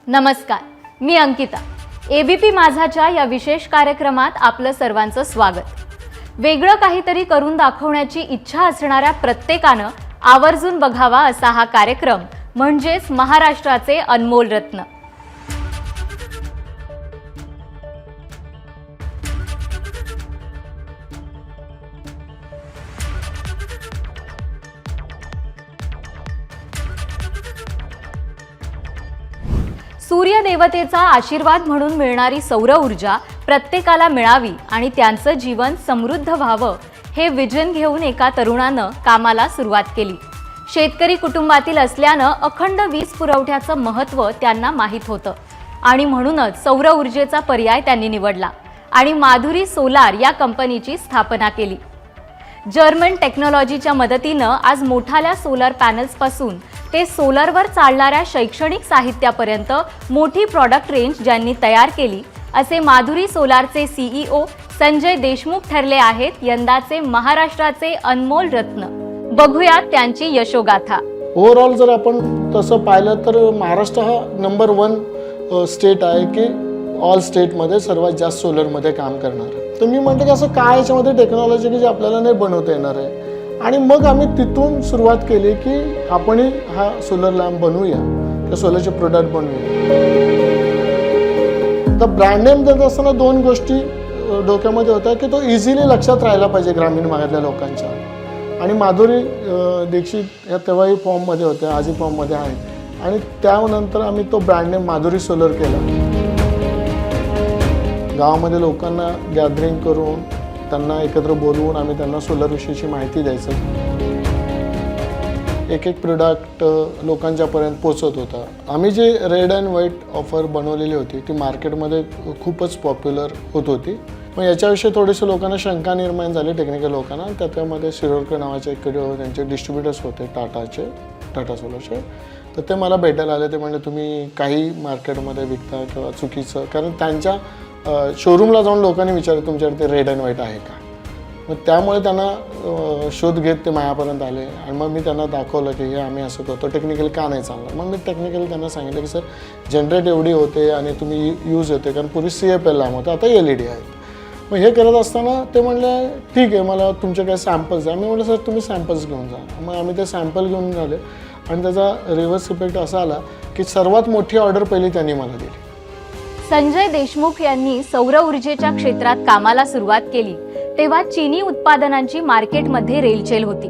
नमस्कार, मी अंकिता. एबीपी माझाच्या या विशेष कार्यक्रमात आपलं सर्वांचं स्वागत. वेगळं काहीतरी करून दाखवण्याची इच्छा असणाऱ्या प्रत्येकानं आवर्जून बघावा असा हा कार्यक्रम म्हणजेच महाराष्ट्राचे अनमोल रत्न. सूर्यदेवतेचा आशीर्वाद म्हणून मिळणारी सौर ऊर्जा प्रत्येकाला मिळावी आणि त्यांचं जीवन समृद्ध व्हावं हे विजन घेऊन एका तरुणानं कामाला सुरुवात केली. शेतकरी कुटुंबातील असल्यानं अखंड वीज पुरवठ्याचं महत्त्व त्यांना माहीत होतं आणि म्हणूनच सौर ऊर्जेचा पर्याय त्यांनी निवडला आणि माधुरी सोलार या कंपनीची स्थापना केली. जर्मन टेक्नॉलॉजीच्या मदतीनं आज मोठाल्या सोलर पॅनल्सपासून ते सोलरवर चालणाऱ्या शैक्षणिक साहित्यापर्यंत मोठी प्रॉडक्ट रेंज ज्यांनी तयार केली असे माधुरी सोलारचे सीईओ संजय देशमुख ठरले आहेत यंदाचे महाराष्ट्राचे अनमोल रत्न. बघूयात त्यांची यशोगाथा. ओव्हरऑल जर आपण तसं पाहिलं तर महाराष्ट्र हा नंबर 1 स्टेट आहे की ऑल स्टेटमध्ये सर्वात जास्त सोलरमध्ये काम करणार. तर मी म्हणतो की असं काय याच्यामध्ये टेक्नॉलॉजी की जे आपल्याला नाही बनवता येणार आहे. आणि मग आम्ही तिथून सुरुवात केली की आपणही हा सोलर लॅम्प बनवूया किंवा सोलरचे प्रोडक्ट बनवूया. तर ब्रँड नेम देत असताना 2 गोष्टी डोक्यामध्ये होत्या की तो इझिली लक्षात राहायला पाहिजे ग्रामीण भागातल्या लोकांच्या. आणि माधुरी दीक्षित या तेव्हाही फॉर्ममध्ये होत्या, आजही फॉर्ममध्ये आहेत. आणि त्यानंतर आम्ही तो ब्रँड नेम माधुरी सोलर केला. गावामध्ये लोकांना गॅदरिंग करून त्यांना एकत्र बोलवून आम्ही त्यांना सोलरविषयीची माहिती द्यायचं. एक प्रोडक्ट लोकांच्यापर्यंत पोचत होता. आम्ही जे रेड अँड व्हाईट ऑफर बनवलेली होती ती मार्केटमध्ये खूपच पॉप्युलर होत होती. मग याच्याविषयी थोडेसे लोकांना शंका निर्माण झाली टेक्निकल लोकांना. त्याच्यामध्ये शिरोडकर नावाचे एक त्यांचे डिस्ट्रीब्युटर्स होते टाटा सोलरचे. तर ते मला भेटायला आले. ते म्हणजे तुम्ही काही मार्केटमध्ये विकता किंवा चुकीचं, कारण त्यांच्या शोरूमला जाऊन लोकांनी विचारलं तुमच्याकडे ते रेड अँड व्हाईट आहे का. मग त्यामुळे त्यांना शोध घेत ते माझ्यापर्यंत आले आणि मग मी त्यांना दाखवलं की हे आम्ही असं करतो, टेक्निकल का नाही चालणार. मग मी टेक्निकल त्यांना सांगितलं की सर जनरेट एवढी होते आणि तुम्ही यूज होते, कारण पूर्वी CFL लॅम्प होतं, आता LED आहेत. मग हे करत असताना ते म्हणले ठीक आहे मला तुमचे काही सॅम्पल्स द्या. मी म्हटलं सर तुम्ही सॅम्पल्स घेऊन जा. मग आम्ही ते सॅम्पल घेऊन झाले आणि त्याचा रिव्हर्स इफेक्ट असा आला की सर्वात मोठी ऑर्डर पहिली त्यांनी मला दिली. संजय देशमुख यांनी सौर ऊर्जेच्या क्षेत्रात कामाला सुरुवात केली तेव्हा चीनी उत्पादनांची मार्केटमध्ये रेलचेल होती.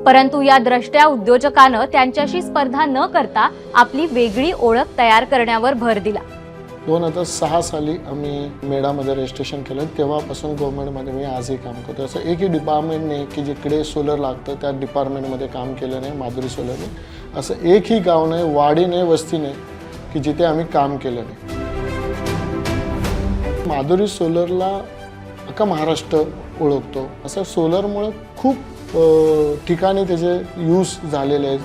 परंतु या द्रष्ट्या उद्योजकानं त्यांच्याशी स्पर्धा न करता आपली वेगळी ओळख तयार करण्यावर भर दिला. 2006 साली आम्ही मेडामध्ये रजिस्ट्रेशन केलं. तेव्हापासून गव्हर्नमेंटमध्ये मी आजही काम करतो. असं एकही डिपार्टमेंटने की जिकडे सोलर लागतं त्या डिपार्टमेंटमध्ये काम केलं नाही माधुरी सोलरने. असं एकही गाव नाही, वाडी नाही, वस्ती नाही की जिथे आम्ही काम केलं नाही. माधुरी सोलरला अख्खा महाराष्ट्र ओळखतो. असं सोलरमुळे खूप ठिकाणी त्याचे यूज झालेले आहेत.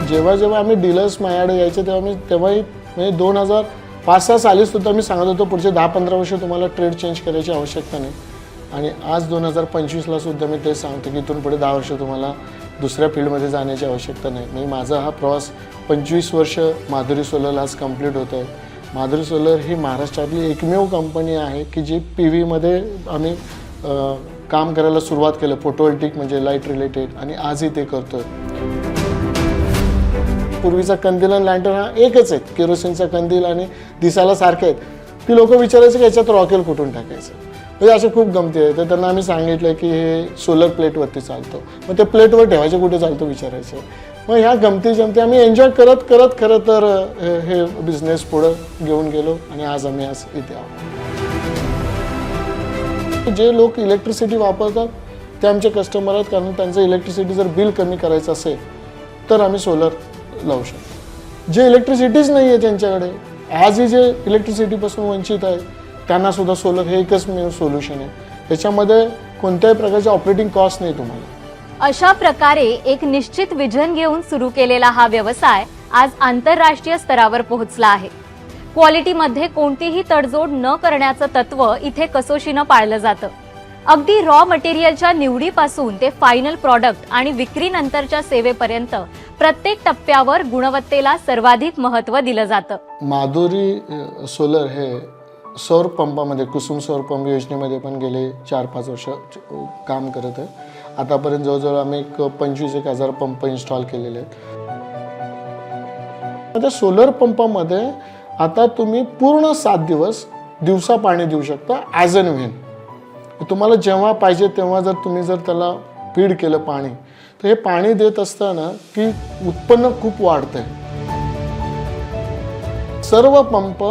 जेव्हा जेव्हा आम्ही डीलर्स माझ्याकडे यायचे तेव्हाही म्हणजे 2005-06 साली सुद्धा मी सांगत होतो पुढचे 10-15 वर्ष तुम्हाला ट्रेड चेंज करायची आवश्यकता नाही. आणि आज 2025ला सुद्धा मी ते सांगतो की इथून पुढे 10 वर्ष तुम्हाला दुसऱ्या फील्डमध्ये जाण्याची आवश्यकता नाही. म्हणजे माझा हा प्रवास 25 वर्ष माधुरी सोलरला आज कंप्लीट होत आहे. माधुरी सोलर ही महाराष्ट्रातली एकमेव कंपनी आहे की जी PVमध्ये आम्ही काम करायला सुरुवात केलं, फोटोवोल्टिक म्हणजे लाईट रिलेटेड, आणि आजही ते करतोय. पूर्वीचा कंदील आणि लँटर्न हा एकच आहे, केरोसिनचा कंदील आणि दिसायला सारखे आहेत. ती लोक विचारायचं की याच्यात रॉकेल कुठून टाकायचं. म्हणजे असे खूप गमती आहे. तर त्यांना आम्ही सांगितलं की हे सोलर प्लेटवरती चालतो. मग ते प्लेटवर ठेवायचे कुठे चालतो विचारायचं. मग ह्या गमती आम्ही एन्जॉय करत खरं तर हे बिझनेस पुढं घेऊन गेलो आणि आज आम्ही इथे आहोत. जे लोक इलेक्ट्रिसिटी वापरतात ते आमचे कस्टमर आहेत, कारण त्यांचं इलेक्ट्रिसिटी जर बिल कमी करायचं असेल तर आम्ही सोलर लावू शकतो. जे इलेक्ट्रिसिटीच नाही आहे त्यांच्याकडे, आजही जे इलेक्ट्रिसिटीपासून वंचित आहे त्यांना सुद्धा सोलर हे एकच सोल्युशन आहे. त्याच्यामध्ये कोणत्याही प्रकारचे ऑपरेटिंग कॉस्ट नाही तुम्हाला. अशा प्रकारे एक निश्चित विजन घेऊन सुरू केलेला हा व्यवसाय आज आंतरराष्ट्रीय स्तरावर पोहोचला आहे. क्वालिटीमध्ये कोणतीही तडजोड न करण्याचं तत्व इथे कसोशीनं पाळलं जातं अगदी रॉ मटेरियलच्या निवडीपासून ते फायनल प्रॉडक्ट आणि विक्रीनंतरच्या सेवेपर्यंत प्रत्येक टप्प्यावर गुणवत्तेला सर्वाधिक महत्त्व दिलं जातं. माधुरी सोलर हे सौर पंपामध्ये, कुसुम सौर पंप योजनेमध्ये पण गेले 4-5 वर्ष काम करत आहे. आतापर्यंत जवळजवळ आम्ही 25,000 पंप इन्स्टॉल केलेले आहेत. त्या सोलर पंपामध्ये आता तुम्ही पूर्ण 7 दिवस दिवसा पाणी देऊ शकता ॲज अँड व्हेन. तुम्हाला जेव्हा पाहिजे तेव्हा जर त्याला फीड केलं पाणी, तर हे पाणी देत असताना की उत्पन्न खूप वाढतंय. सर्व पंप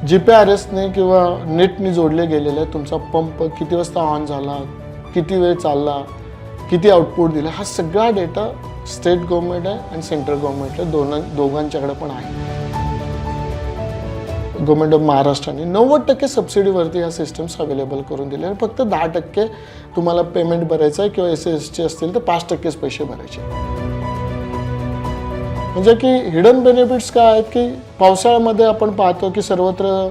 GPRSने किंवा नेटने जोडले गेलेले आहेत. तुमचा पंप किती वाजता ऑन झाला, किती वेळ चालला, किती आउटपुट दिला, हा सगळा डेटा स्टेट गव्हर्नमेंट आहे आणि सेंट्रल गव्हर्नमेंट आहे, दोघांच्याकडे पण आहे. गव्हर्नमेंट ऑफ महाराष्ट्राने 90% सबसिडीवरती ह्या सिस्टम्स अवेलेबल करून दिले आणि फक्त 10% तुम्हाला पेमेंट भरायचं आहे किंवा SC/ST असतील तर 5%च पैसे भरायचे. म्हणजे की हिडन बेनिफिट्स काय आहेत की पावसाळ्यामध्ये आपण पाहतो की सर्वत्र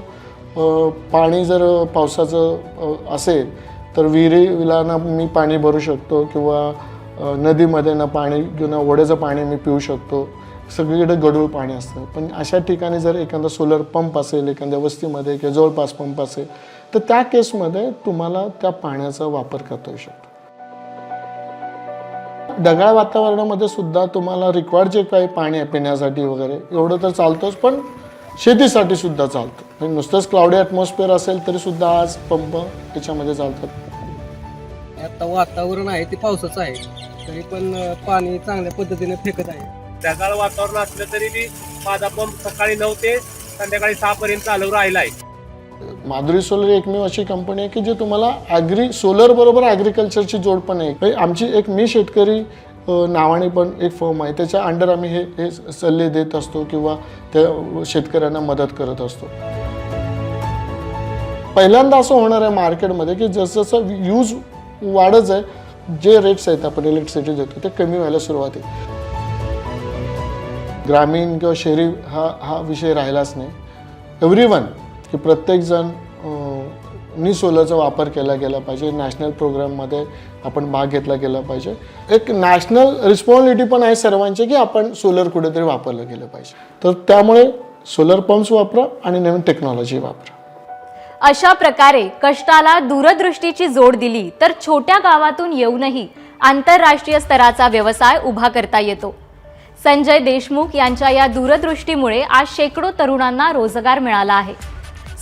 पाणी जर पावसाचं असेल तर विहिरीला मी पाणी भरू शकतो किंवा नदीमध्ये पाणी किंवा ओढ्याचं पाणी मी पिऊ शकतो. सगळीकडे गढूळ पाणी असतं. पण अशा ठिकाणी जर एखादा सोलर पंप असेल एखाद्या वस्तीमध्ये किंवा जवळपास पंप असेल तर त्या केसमध्ये तुम्हाला त्या पाण्याचा वापर करता येऊ शकतो. ढगाळ वातावरणामध्ये सुद्धा तुम्हाला रिक्वायर्ड जे काही पाणी आहे पिण्यासाठी वगैरे एवढं तर चालतंच, पण शेतीसाठी सुद्धा चालतं. म्हणजे नुसतंच क्लाउडी ॲटमॉस्फिअर असेल तरी सुद्धा आज पंप त्याच्यामध्ये चालतात. आता वातावरण आहे ते पावसाचं आहे, तरी पण पाणी चांगल्या पद्धतीने फेकत आहे. ढगाळ वातावरण असलं तरी बी माझा पंप सकाळी 9 ते संध्याकाळी 6 पर्यंत चालू राहिला आहे. माधुरी सोलर एकमेव अशी कंपनी आहे की जे तुम्हाला सोलर बरोबर ॲग्रिकल्चरची जोड पण आहे. आमची एक मी शेतकरी नावाने पण एक फर्म आहे, त्याच्या अंडर आम्ही हे सल्ले देत असतो किंवा त्या शेतकऱ्यांना मदत करत असतो. पहिल्यांदा असं होणार आहे मार्केटमध्ये की जसं यूज वाढच आहे, जे रेट्स आहेत आपण इलेक्ट्रिसिटी देतो ते कमी व्हायला सुरुवात आहे. ग्रामीण किंवा शहरी हा विषय राहिलाच नाही. एव्हरीवन की प्रत्येकजण नी सोलरचा वापर केला गेला पाहिजे. नॅशनल प्रोग्राममध्ये आपण भाग घेतला गेला पाहिजे. एक नॅशनल रिस्पॉन्सिबिलिटी पण आहे सर्वांची की आपण सोलर कुठेतरी वापरलं गेलं पाहिजे. तर त्यामुळे सोलर पंप्स वापरा आणि नवीन टेक्नॉलॉजी वापरा. अशा प्रकारे कष्टाला दूरदृष्टीची जोड दिली तर छोट्या गावातून येऊनही आंतरराष्ट्रीय स्तराचा व्यवसाय उभा करता येतो. संजय देशमुख यांच्या या दूरदृष्टीमुळे आज शेकडो तरुणांना रोजगार मिळाला आहे.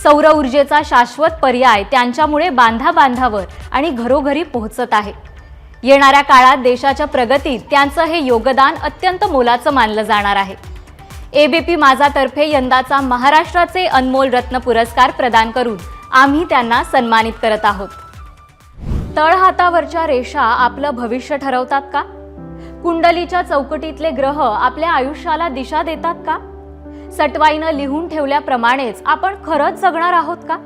सौर ऊर्जेचा शाश्वत पर्याय त्यांच्यामुळे बांधाबांधावर आणि घरोघरी पोहोचत आहे. येणाऱ्या काळात देशाच्या प्रगतीत त्यांचं हे योगदान अत्यंत मोलाचं मानलं जाणार आहे. ABP माझातर्फे यंदाचा महाराष्ट्राचे अनमोल रत्न पुरस्कार प्रदान करून आम्ही त्यांना सन्मानित करत आहोत. तळहातावरच्या रेषा आपलं भविष्य ठरवतात का? कुंडलीच्या चौकटीतले ग्रह आपल्या आयुष्याला दिशा देतात का? सटवाईनं लिहून ठेवल्याप्रमाणेच आपण खरंच जगणार आहोत का?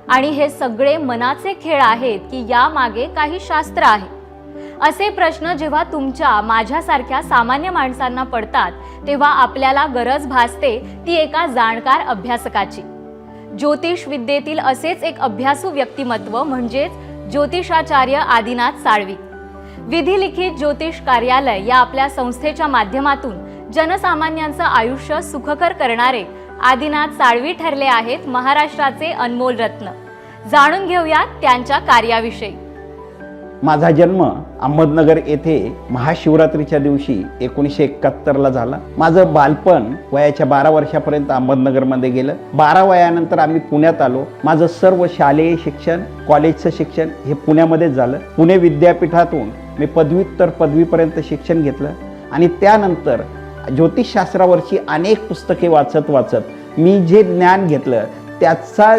आणि हे सगळे मनाचे खेळ आहेत की यामागे काही शास्त्र आहे? असे प्रश्न जेव्हा तुमच्या माझ्यासारख्या सामान्य माणसांना पडतात तेव्हा आपल्याला गरज भासते ती एका जाणकार अभ्यासकाची. ज्योतिष विद्येतील असेच एक अभ्यासू व्यक्तिमत्व म्हणजेच ज्योतिषाचार्य आदिनाथ साळवी. विधिलिखित ज्योतिष कार्यालय या आपल्या संस्थेच्या माध्यमातून जनसामान्यांचं आयुष्य सुखकर करणारे आदिनाथ साळवी ठरले आहेत महाराष्ट्राचे अनमोल रत्न. जाणून घेऊयात त्यांच्या कार्याविषयी. माझा जन्म अहमदनगर येथे महाशिवरात्रीच्या दिवशी 1971ला झाला. माझं बालपण वयाच्या 12 वर्षापर्यंत अहमदनगरमध्ये गेलं. 12 वयानंतर आम्ही पुण्यात आलो. माझं सर्व शालेय शिक्षण, कॉलेजचं शिक्षण हे पुण्यामध्येच झालं. पुणे विद्यापीठातून मी पदव्युत्तर पदवीपर्यंत शिक्षण घेतलं आणि त्यानंतर ज्योतिषशास्त्रावरची अनेक पुस्तके वाचत मी जे ज्ञान घेतलं त्याचा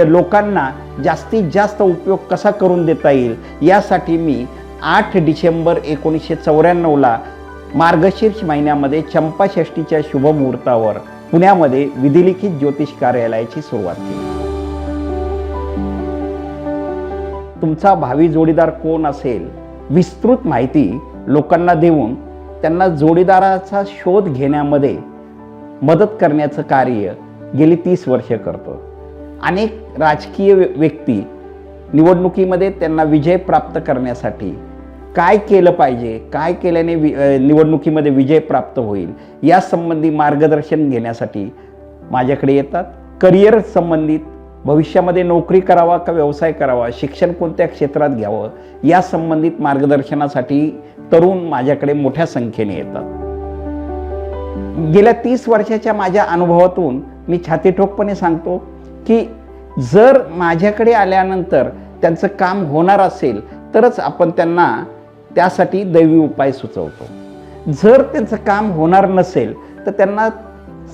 लोकांना जास्तीत जास्त उपयोग कसा करून देता येईल यासाठी मी 8 डिसेंबर 1994ला मार्गशीर्ष महिन्यामध्ये चंपाषष्ठीच्या शुभमुहूर्तावर पुण्यामध्ये विधिलिखित ज्योतिष कार्यालयाची सुरुवात केली. तुमचा भावी जोडीदार कोण असेल विस्तृत माहिती लोकांना देऊन त्यांना जोडीदाराचा शोध घेण्यामध्ये मदत करण्याचं कार्य गेली 30 वर्षे करतो. अनेक राजकीय व्यक्ती निवडणुकीमध्ये त्यांना विजय प्राप्त करण्यासाठी काय केलं पाहिजे, काय केल्याने निवडणुकीमध्ये विजय प्राप्त होईल या संबंधी मार्गदर्शन घेण्यासाठी माझ्याकडे येतात. करिअर संबंधित भविष्यामध्ये नोकरी करावा का व्यवसाय करावा, शिक्षण कोणत्या क्षेत्रात घ्यावं या संबंधित मार्गदर्शनासाठी तरुण माझ्याकडे मोठ्या संख्येने येतात. गेल्या 30 वर्षाच्या माझ्या अनुभवातून मी छातीठोकपणे सांगतो की जर माझ्याकडे आल्यानंतर त्यांचं काम होणार असेल तरच आपण त्यांना त्यासाठी दैवी उपाय सुचवतो. जर त्यांचं काम होणार नसेल तर त्यांना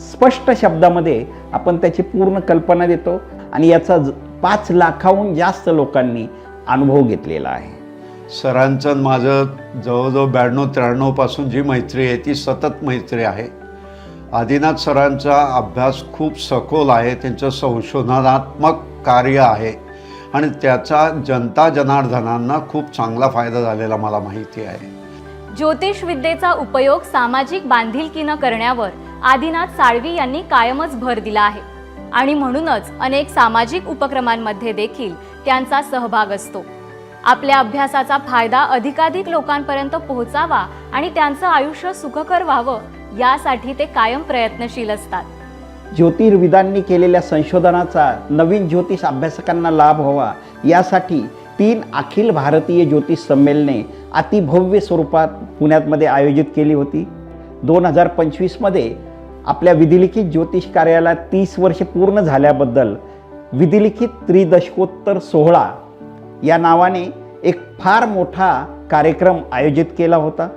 स्पष्ट शब्दामध्ये आपण त्याची पूर्ण कल्पना देतो आणि याचा 5 लाखाहून जास्त लोकांनी अनुभव घेतलेला आहे. सरांचं माझं जवळजवळ 92-93 पासून जी मैत्री आहे ती सतत मैत्री आहे. आदिनाथ सरांचा अभ्यास खूप सखोल आहे, त्यांचं संशोधनात्मक कार्य आहे आणि त्याचा जनता जनार्दनांना खूप चांगला फायदा झालेला मला माहिती आहे. ज्योतिष विद्येचा उपयोग सामाजिक बांधिलकीनं करण्यावर आदिनाथ साळवी यांनी कायमच भर दिला आहे आणि म्हणूनच अनेक सामाजिक उपक्रमांमध्ये देखील त्यांचा सहभाग असतो. आपल्या अभ्यासाचा फायदा अधिकाधिक लोकांपर्यंत पोहोचावा आणि त्यांचं आयुष्य सुखकर व्हावं यासाठी ते कायम प्रयत्नशील असतात. ज्योतिर्विदांनी केलेल्या संशोधनाचा नवीन ज्योतिष अभ्यासकांना लाभ व्हावा यासाठी 3 अखिल भारतीय ज्योतिष संमेलने अतिभव्य स्वरूपात पुण्यामध्ये आयोजित केली होती. 2025मध्ये आपल्या विधिलिखित ज्योतिष कार्याला 30 वर्ष पूर्ण झाल्याबद्दल विधिलिखित त्रिदशकोत्तर सोहळा या नावाने एक फार मोठा कार्यक्रम आयोजित केला होता.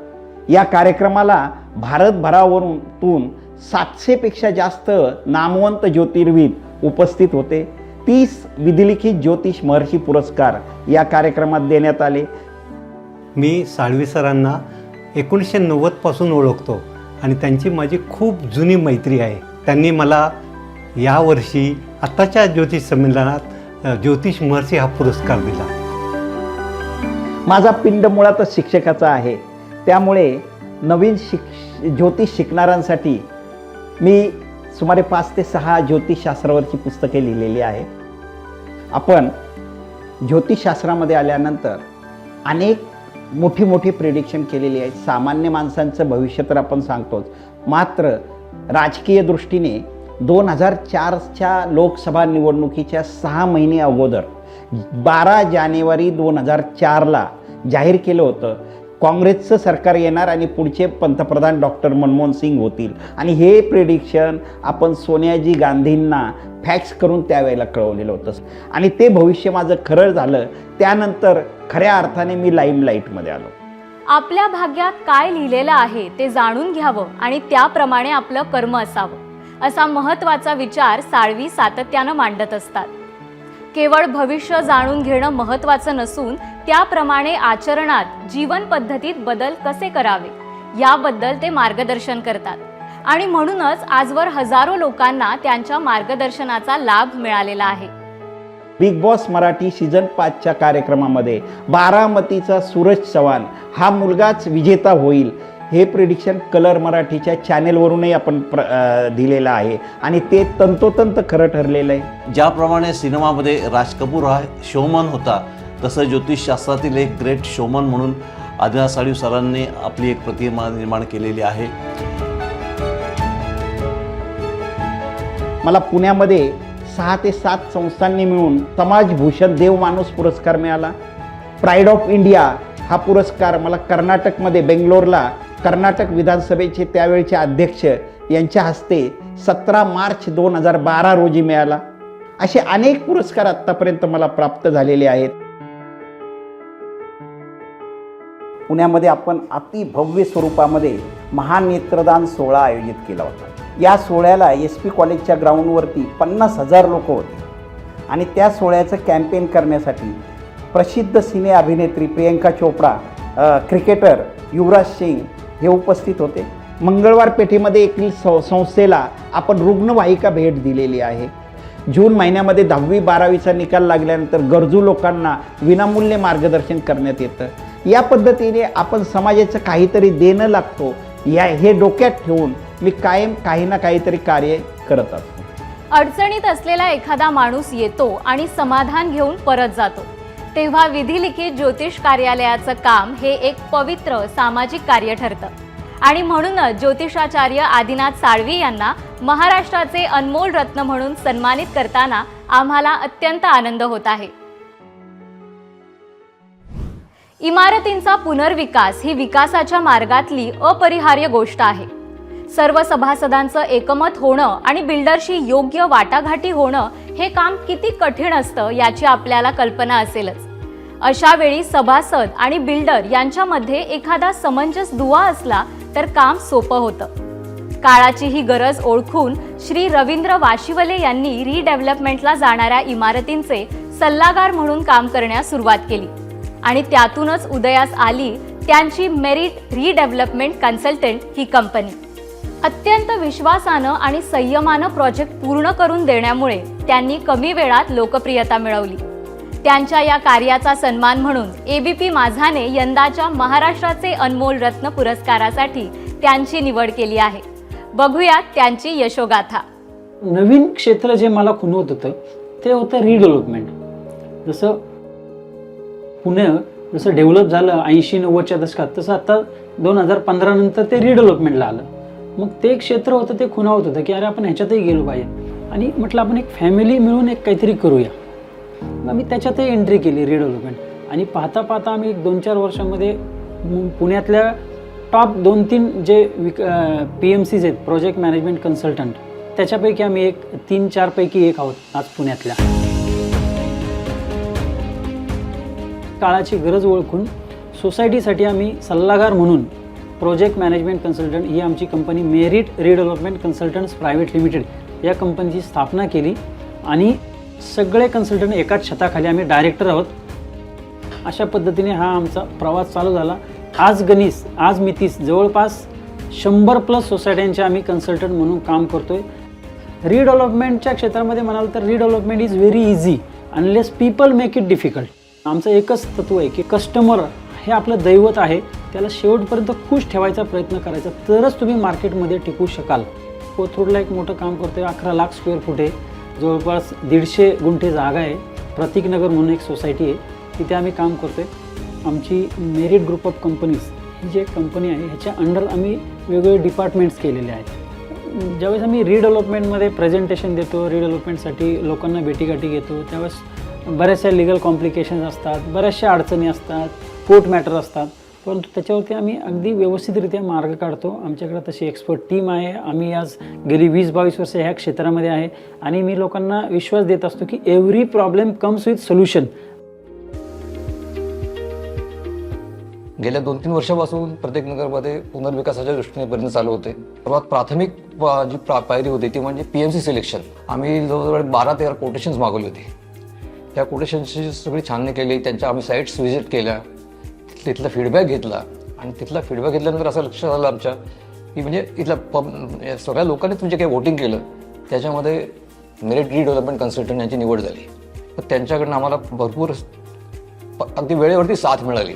या कार्यक्रमाला भारतभरावरून 700पेक्षा जास्त नामवंत ज्योतिर्विद उपस्थित होते. 30 विधिलिखित ज्योतिष महर्षी पुरस्कार या कार्यक्रमात देण्यात आले. मी साळवी सरांना 1990 पासून ओळखतो आणि त्यांची माझी खूप जुनी मैत्री आहे. त्यांनी मला यावर्षी आत्ताच्या ज्योतिष संमेलनात ज्योतिष महर्षी हा पुरस्कार दिला. माझा पिंड मुळातच शिक्षकाचा आहे, त्यामुळे नवीन ज्योतिष शिकणाऱ्यांसाठी मी सुमारे 5 ते 6 ज्योतिषशास्त्रावरची पुस्तके लिहिलेली आहे. आपण ज्योतिषशास्त्रामध्ये आल्यानंतर अनेक मोठी प्रेडिक्शन केलेली आहे. सामान्य माणसांचं भविष्य तर आपण सांगतोच, मात्र राजकीय दृष्टीने 2004च्या लोकसभा निवडणुकीच्या 6 महिने अगोदर 12 जानेवारी 2004ला जाहीर केलं होतं काँग्रेसचं सरकार येणार आणि पुढचे पंतप्रधान डॉक्टर मनमोहन सिंग होतील. आणि हे प्रेडिक्शन आपण सोनियाजी गांधींना फॅक्स करून त्यावेळेला कळवलेलं होतं आणि ते भविष्य माझं खरं झालं. त्यानंतर खऱ्या अर्थाने मी लाईमलाईटमध्ये आलो. आपल्या भाग्यात काय लिहिलेलं आहे ते जाणून घ्यावं आणि त्याप्रमाणे आपलं कर्म असावं असा महत्त्वाचा विचार साळवी सातत्यानं मांडत असतात. केवळ भविष्य जाणून घेणं महत्त्वाचं नसून त्याप्रमाणे आचरणात, जीवन पद्धतीत बदल कसे करावे याबद्दल ते मार्गदर्शन करतात आणि म्हणूनच आजवर हजारो लोकांना त्यांच्या मार्गदर्शनाचा लाभ मिळालेला आहे. बिग बॉस मराठी सीझन 5च्या कार्यक्रमामध्ये बारामतीचा सूरज चव्हाण हा मुलगाच विजेता होईल हे प्रेडिक्शन कलर मराठीच्या चॅनेलवरूनही आपण दिलेलं आहे आणि ते तंतोतंत खरं ठरलेलं आहे. ज्याप्रमाणे सिनेमामध्ये राज कपूर हा शोमन होता, तसं ज्योतिषशास्त्रातील एक ग्रेट शोमन म्हणून आदिनाथ साळवी सरांनी आपली एक प्रतिमा निर्माण केलेली आहे. मला पुण्यामध्ये 6 ते 7 संस्थांनी मिळून समाजभूषण देवमाणूस पुरस्कार मिळाला. प्राईड ऑफ इंडिया हा पुरस्कार मला कर्नाटकमध्ये बेंगलोरला कर्नाटक विधानसभेचे त्यावेळचे अध्यक्ष यांच्या हस्ते 17 मार्च 2012 रोजी मिळाला. असे अनेक पुरस्कार आत्तापर्यंत मला प्राप्त झालेले आहेत. पुण्यामध्ये आपण अतिभव्य स्वरूपामध्ये महानेत्रदान सोहळा आयोजित केला होता. या सोहळ्याला SP कॉलेजच्या ग्राउंडवरती 50,000 लोक होते आणि त्या सोहळ्याचं कॅम्पेन करण्यासाठी प्रसिद्ध सिने अभिनेत्री प्रियंका चोपडा, क्रिकेटर युवराज सिंग हे उपस्थित होते. मंगळवार पेठेमध्ये एकील संस्थेला आपण रुग्णवाहिका भेट दिलेली आहे. जून महिन्यामध्ये 10वी-12वीचा निकाल लागल्यानंतर गरजू लोकांना विनामूल्य मार्गदर्शन करण्यात येतं. या पद्धतीने आपण समाजाचं काहीतरी देणं लागतो हे डोक्यात ठेवून मी कायम काही ना काहीतरी कार्य करत असतो. अडचणीत असलेला एखादा माणूस येतो आणि समाधान घेऊन परत जातो. तेव्हा विधिलिखित ज्योतिष कार्यालयाचं काम हे एक पवित्र सामाजिक कार्य ठरतं आणि म्हणूनच ज्योतिषाचार्य आदिनाथ साळवी यांना महाराष्ट्राचे अनमोल रत्न म्हणून सन्मानित करताना आम्हाला अत्यंत आनंद होत आहे. इमारतींचा पुनर्विकास ही विकासाच्या मार्गातली अपरिहार्य गोष्ट आहे. सर्व सभासदांचं एकमत होणं आणि बिल्डरशी योग्य वाटाघाटी होणं हे काम किती कठीण असतं याची आपल्याला कल्पना असेलच. अशा वेळी सभासद आणि बिल्डर यांच्यामध्ये एखादा समंजस दुवा असला तर काम सोपं होतं. काळाची ही गरज ओळखून श्री रवींद्र वाशिवले यांनी रिडेव्हलपमेंटला जाणाऱ्या इमारतींचे सल्लागार म्हणून काम करण्यास सुरुवात केली आणि त्यातूनच उदयास आली त्यांची मेरिट रिडेव्हलपमेंट कन्सल्टंट ही कंपनी. अत्यंत विश्वासानं आणि संयमानं प्रोजेक्ट पूर्ण करून देण्यामुळे त्यांनी कमी वेळात लोकप्रियता मिळवली. त्यांच्या या कार्याचा सन्मान म्हणून एबीपी माझाने यंदाच्या महाराष्ट्राचे अनमोल रत्न पुरस्कारासाठी त्यांची निवड केली आहे. बघूयात त्यांची यशोगाथा. नवीन क्षेत्र जे मला खुणवत होतं ते होतं रिडेव्हलपमेंट. जसं पुणे जसं डेव्हलप झालं 80-90च्या दशकात, तसं आता 2015 नंतर ते रिडेव्हलपमेंटला आलं. मग ते क्षेत्र होतं ते खुणावत होतं की अरे आपण ह्याच्यातही गेलो पाहिजे आणि म्हटलं आपण एक फॅमिली मिळून एक काहीतरी करूया. मग मी त्याच्यातही एंट्री केली रिडेव्हलपमेंट आणि पाहता पाहता आम्ही 2-4 वर्षामध्ये पुण्यातल्या टॉप 2-3 जे PMCs आहेत, प्रोजेक्ट मॅनेजमेंट कन्सल्टंट, त्याच्यापैकी आम्ही एक 3-4 पैकी एक आहोत आज पुण्यातल्या. काळाची गरज ओळखून सोसायटीसाठी आम्ही सल्लागार म्हणून प्रोजेक्ट मॅनेजमेंट कन्सल्टंट ही आमची company merit redevelopment consultants private limited या कंपनीची स्थापना केली आणि सगळे कन्सल्टंट एकाच छताखाली आम्ही डायरेक्टर आहोत. अशा पद्धतीने हा आमचा प्रवास चालू झाला. आज मितीस जवळपास 100+ सोसायट्यांच्या आम्ही कन्सल्टंट म्हणून काम करतोय. रिडेव्हलपमेंटच्या क्षेत्रामध्ये म्हणाल तर redevelopment is very easy unless people make it difficult. आमचं एकच तत्व आहे की कस्टमर हे आपलं दैवत आहे, त्याला शेवटपर्यंत खुश ठेवायचा प्रयत्न करायचा, तरच तुम्ही मार्केटमध्ये टिकू शकाल. कोथरूडला एक मोठं काम करतोय. 11 लाख स्क्वेअर फूट आहे, जवळपास 150 गुंठे जागा आहे. प्रतीकनगर म्हणून एक सोसायटी आहे, तिथे आम्ही काम करतोय. आमची मेरिट ग्रुप ऑफ कंपनीज ही जी एक कंपनी आहे ह्याच्या अंडर आम्ही वेगवेगळे डिपार्टमेंट्स केलेले आहेत. ज्यावेळेस आम्ही रिडेव्हलपमेंटमध्ये प्रेझेंटेशन देतो, रिडेव्हलपमेंटसाठी लोकांना भेटीगाठी घेतो, त्यावेळेस बऱ्याचशा लिगल कॉम्प्लिकेशन्स असतात, बऱ्याचशा अडचणी असतात, कोर्ट मॅटर असतात, परंतु त्याच्यावरती आम्ही अगदी व्यवस्थितरित्या मार्ग काढतो. आमच्याकडे तशी एक्सपर्ट टीम आहे. आम्ही आज गेली 20-22 वर्ष ह्या क्षेत्रामध्ये आहे आणि मी लोकांना विश्वास देत असतो की every problem comes with solution. गेल्या 2-3 वर्षापासून प्रतीकनगरमध्ये पुनर्विकासाच्या दृष्टीने प्रयत्न चालू होते. सर्वात प्राथमिक जी पायरी होती ती म्हणजे PMC सिलेक्शन. आम्ही जवळजवळ 12-13 कोटेशन्स मागवले होते. त्या कोटेशन्सची सगळी छाननी केली, त्यांच्या आम्ही साईट्स व्हिजिट केल्या, तिथला फीडबॅक घेतला आणि तिथला फीडबॅक घेतल्यानंतर असं लक्षात आलं आमच्या की म्हणजे इथल्या सगळ्या लोकांनी तुमचे काही वोटिंग केलं, त्याच्यामध्ये मेरिट रिडेव्हलपमेंट कन्सल्टंट यांची निवड झाली. तर त्यांच्याकडनं आम्हाला भरपूर अगदी वेळेवरती साथ मिळाली.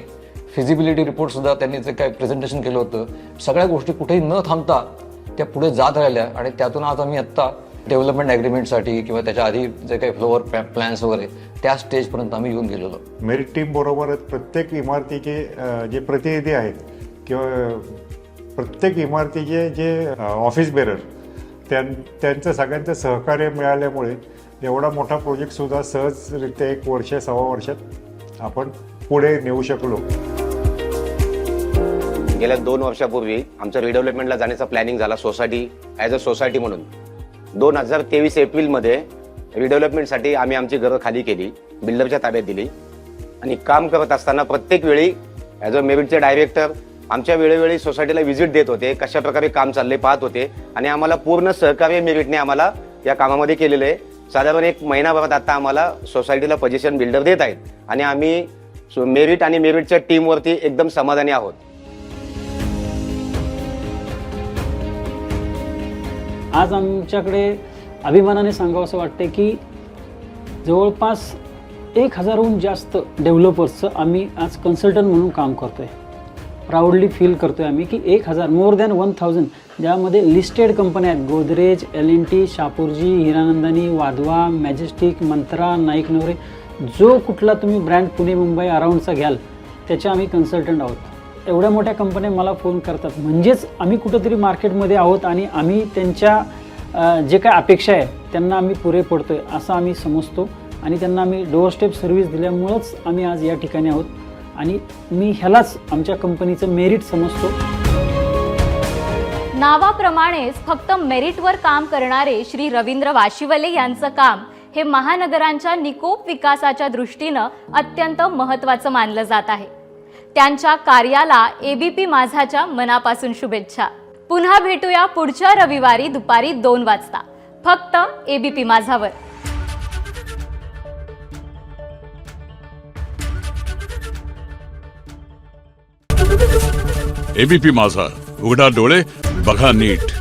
फिजिबिलिटी रिपोर्टसुद्धा त्यांनी जे काही प्रेझेंटेशन केलं होतं, सगळ्या गोष्टी कुठेही न थांबता त्या पुढे जात राहिल्या आणि त्यातून आज आम्ही आत्ता डेव्हलपमेंट ॲग्रीमेंटसाठी किंवा त्याच्या आधी जे काही फ्लोअर प्लॅन्स वगैरे त्या स्टेजपर्यंत आम्ही येऊन गेलेलो. मेरिट टीम बरोबरच प्रत्येक इमारतीचे जे प्रतिनिधी आहेत किंवा प्रत्येक इमारतीचे जे ऑफिस बेरर त्यांचं सगळ्यांचं सहकार्य मिळाल्यामुळे एवढा मोठा प्रोजेक्टसुद्धा सहजरित्या 1 वर्ष 1.25 वर्षात आपण पुढे नेऊ शकलो. गेल्या 2 वर्षापूर्वी आमचं रिडेव्हलपमेंटला जाण्याचा प्लॅनिंग झाला सोसायटी ॲज अ सोसायटी म्हणून. 2023 एप्रिलमध्ये रिडेव्हलपमेंटसाठी आम्ही आमची घरं खाली केली, बिल्डरच्या ताब्यात दिली आणि काम करत असताना प्रत्येक वेळी ॲज अ मेरिटचे डायरेक्टर आमच्या वेळोवेळी सोसायटीला व्हिजिट देत होते, कशा प्रकारे काम चालले पाहत होते आणि आम्हाला पूर्ण सहकार्य मेरिटने आम्हाला या कामामध्ये केलेलं आहे. साधारण 1 महिनाभरात आता आम्हाला सोसायटीला पोझिशन बिल्डर देत आहेत आणि आम्ही मेरिट आणि मेरिटच्या टीमवरती एकदम समाधानी आहोत. आज आमच्याकडे अभिमानाने सांगावं असं वाटते की जवळपास 1000हून जास्त डेव्हलपर्सचं आम्ही आज कन्सल्टंट म्हणून काम करतोय. प्राऊडली फील करतोय आम्ही की 1000 मोर दॅन 1000 ज्यामध्ये लिस्टेड कंपन्या आहेत. गोदरेज, L&T, शापूरजी, हिरानंदानी, वाधवा, मॅजेस्टिक, मंत्रा, नाईक नवरे, जो कुठला तुम्ही ब्रँड पुणे मुंबई अराउंडचा घ्याल त्याचे आम्ही कन्सल्टंट आहोत. एवढ्या मोठ्या कंपन्या मला फोन करतात म्हणजेच आम्ही कुठंतरी मार्केटमध्ये आहोत आणि आम्ही त्यांच्या जे काय अपेक्षा आहे त्यांना आम्ही पुरे पडतो आहे असं आम्ही समजतो आणि त्यांना आम्ही डोअर स्टेप सर्व्हिस दिल्यामुळंच आम्ही आज या ठिकाणी आहोत आणि मी ह्यालाच आमच्या कंपनीचं मेरिट समजतो. नावाप्रमाणेच फक्त मेरिटवर काम करणारे श्री रवींद्र वाशिवले यांचं काम हे महानगरांच्या निकोप विकासाच्या दृष्टीनं अत्यंत महत्त्वाचं मानलं जात आहे. त्यांच्या कार्याला एबीपी माझाच्या मनापासून शुभेच्छा. पुन्हा भेटूया पुढच्या रविवारी दुपारी 2 वाजता फक्त एबीपी माझावर. एबीपी माझा, उघडा डोळे बघा नीट.